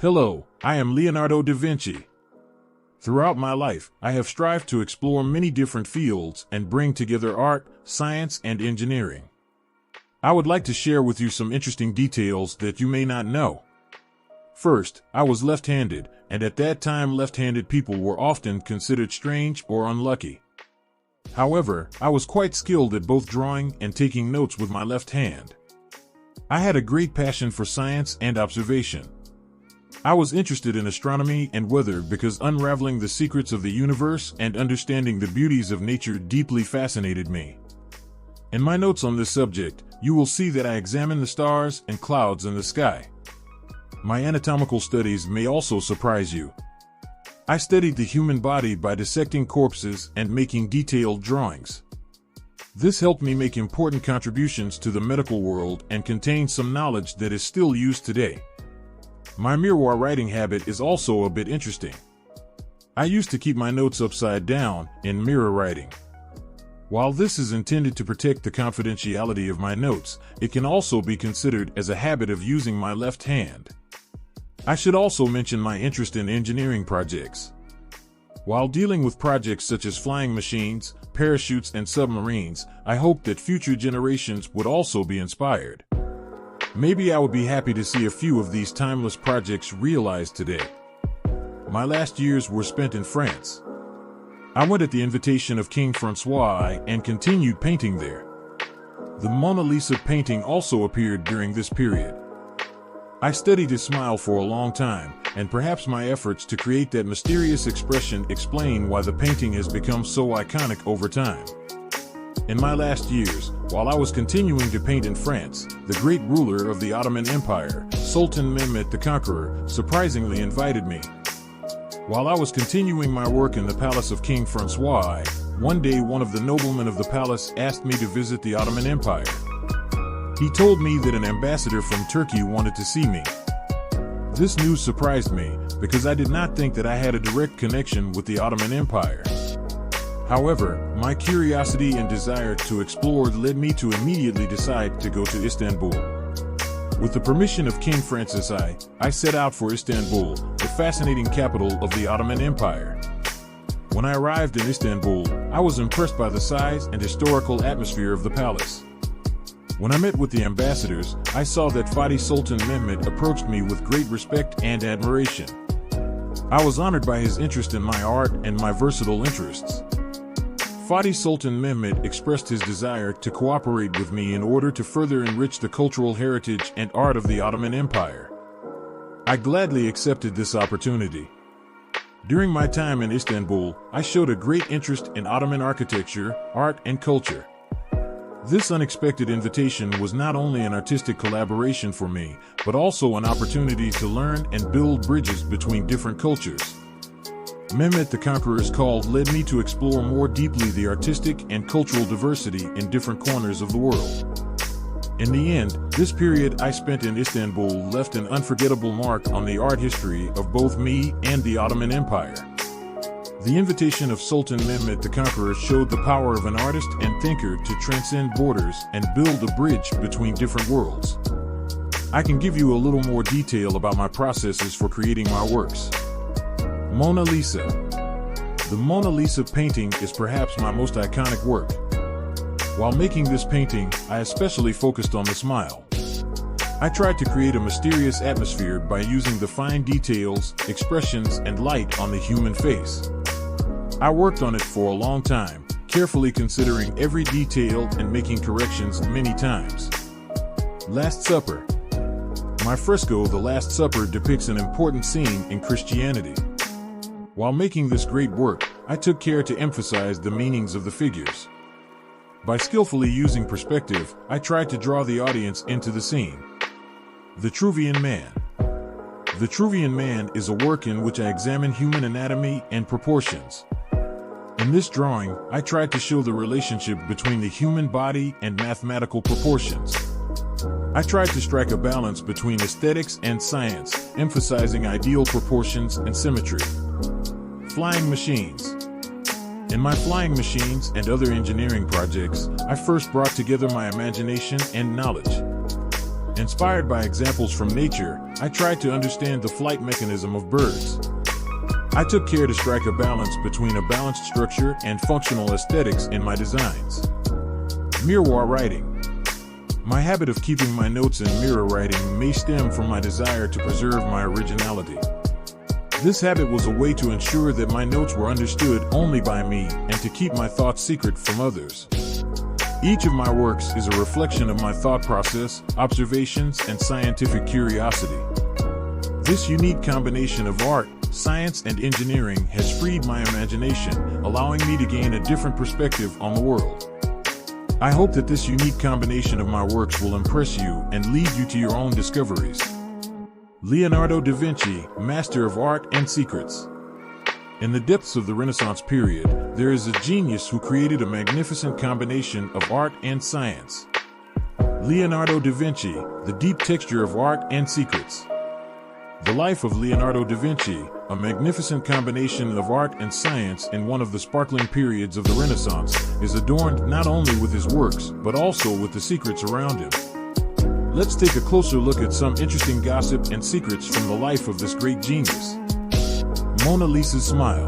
Hello, I am Leonardo da Vinci. Throughout my life, I have strived to explore many different fields and bring together art, science, and engineering. I would like to share with you some interesting details that you may not know. First, I was left-handed, and at that time left-handed people were often considered strange or unlucky. However, I was quite skilled at both drawing and taking notes with my left hand. I had a great passion for science and observation. I was interested in astronomy and weather because unraveling the secrets of the universe and understanding the beauties of nature deeply fascinated me. In my notes on this subject, you will see that I examine the stars and clouds in the sky. My anatomical studies may also surprise you. I studied the human body by dissecting corpses and making detailed drawings. This helped me make important contributions to the medical world and contains some knowledge that is still used today. My miroir writing habit is also a bit interesting. I used to keep my notes upside down in mirror writing. While this is intended to protect the confidentiality of my notes, it can also be considered as a habit of using my left hand. I should also mention my interest in engineering projects. While dealing with projects such as flying machines, parachutes, and submarines, I hope that future generations would also be inspired. Maybe I would be happy to see a few of these timeless projects realized today. My last years were spent in France. I went at the invitation of King Francois and continued painting there. The Mona Lisa painting also appeared during this period. I studied his smile for a long time, and perhaps my efforts to create that mysterious expression explain why the painting has become so iconic over time. In my last years, while I was continuing to paint in France, the great ruler of the Ottoman Empire, Sultan Mehmed the Conqueror, surprisingly invited me. While I was continuing my work in the palace of King Francois, one day one of the noblemen of the palace asked me to visit the Ottoman Empire. He told me that an ambassador from Turkey wanted to see me. This news surprised me because I did not think that I had a direct connection with the Ottoman Empire. However, my curiosity and desire to explore led me to immediately decide to go to Istanbul. With the permission of King Francis I set out for Istanbul, the fascinating capital of the Ottoman Empire. When I arrived in Istanbul, I was impressed by the size and historical atmosphere of the palace. When I met with the ambassadors, I saw that Fatih Sultan Mehmed approached me with great respect and admiration. I was honored by his interest in my art and my versatile interests. Fatih Sultan Mehmed expressed his desire to cooperate with me in order to further enrich the cultural heritage and art of the Ottoman Empire. I gladly accepted this opportunity. During my time in Istanbul, I showed a great interest in Ottoman architecture, art, and culture. This unexpected invitation was not only an artistic collaboration for me, but also an opportunity to learn and build bridges between different cultures. Mehmet the Conqueror's call led me to explore more deeply the artistic and cultural diversity in different corners of the world. In the end, this period I spent in Istanbul left an unforgettable mark on the art history of both me and the Ottoman Empire. The invitation of Sultan Mehmed the Conqueror showed the power of an artist and thinker to transcend borders and build a bridge between different worlds. I can give you a little more detail about my processes for creating my works. Mona Lisa. The Mona Lisa painting is perhaps my most iconic work. While making this painting, I especially focused on the smile. I tried to create a mysterious atmosphere by using the fine details, expressions, and light on the human face. I worked on it for a long time, carefully considering every detail and making corrections many times. Last Supper. My fresco The Last Supper depicts an important scene in Christianity. While making this great work, I took care to emphasize the meanings of the figures. By skillfully using perspective, I tried to draw the audience into the scene. The Vitruvian Man. The Vitruvian Man is a work in which I examine human anatomy and proportions. In this drawing, I tried to show the relationship between the human body and mathematical proportions. I tried to strike a balance between aesthetics and science, emphasizing ideal proportions and symmetry. Flying machines. In my flying machines and other engineering projects, I first brought together my imagination and knowledge. Inspired by examples from nature, I tried to understand the flight mechanism of birds. I took care to strike a balance between a balanced structure and functional aesthetics in my designs. Miroir writing. My habit of keeping my notes in mirror writing may stem from my desire to preserve my originality. This habit was a way to ensure that my notes were understood only by me and to keep my thoughts secret from others. Each of my works is a reflection of my thought process, observations, and scientific curiosity. This unique combination of art, science, and engineering has freed my imagination, allowing me to gain a different perspective on the world. I hope that this unique combination of my works will impress you and lead you to your own discoveries. Leonardo da Vinci, master of art and secrets. In the depths of the Renaissance period, there is a genius who created a magnificent combination of art and science. Leonardo da Vinci, the deep texture of art and secrets. The life of Leonardo da Vinci, a magnificent combination of art and science in one of the sparkling periods of the Renaissance, is adorned not only with his works, but also with the secrets around him. Let's take a closer look at some interesting gossip and secrets from the life of this great genius. Mona Lisa's smile.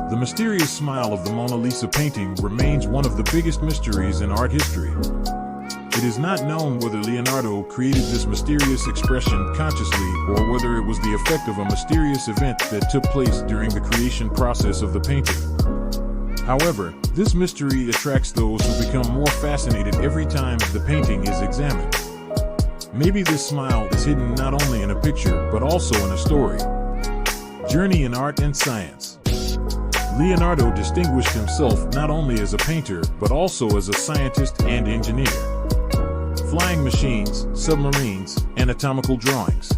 The mysterious smile of the Mona Lisa painting remains one of the biggest mysteries in art history. It is not known whether Leonardo created this mysterious expression consciously or whether it was the effect of a mysterious event that took place during the creation process of the painting. However, this mystery attracts those who become more fascinated every time the painting is examined. Maybe this smile is hidden not only in a picture but also in a story. Journey in art and science. Leonardo distinguished himself not only as a painter but also as a scientist and engineer. Flying machines, submarines, and anatomical drawings.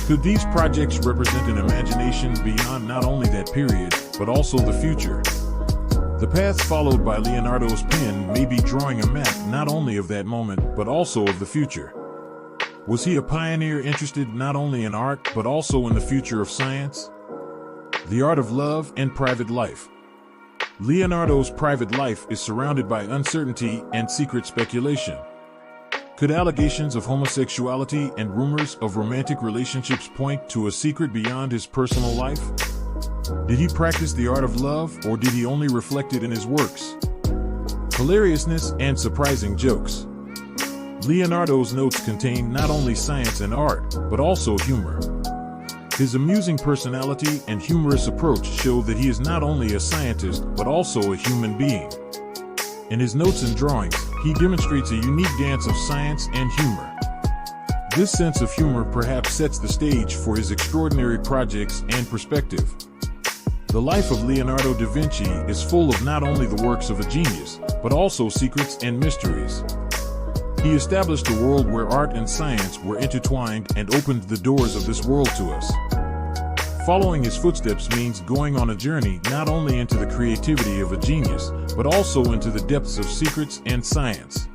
Could these projects represent an imagination beyond not only that period, but also the future? The path followed by Leonardo's pen may be drawing a map not only of that moment, but also of the future. Was he a pioneer interested not only in art, but also in the future of science? The art of love and private life. Leonardo's private life is surrounded by uncertainty and secret speculation. Could allegations of homosexuality and rumors of romantic relationships point to a secret beyond his personal life? Did he practice the art of love, or did he only reflect it in his works? Hilariousness and surprising jokes. Leonardo's notes contain not only science and art, but also humor. His amusing personality and humorous approach show that he is not only a scientist, but also a human being. In his notes and drawings, he demonstrates a unique dance of science and humor. This sense of humor perhaps sets the stage for his extraordinary projects and perspective. The life of Leonardo da Vinci is full of not only the works of a genius, but also secrets and mysteries. He established a world where art and science were intertwined and opened the doors of this world to us. Following his footsteps means going on a journey not only into the creativity of a genius, but also into the depths of secrets and science.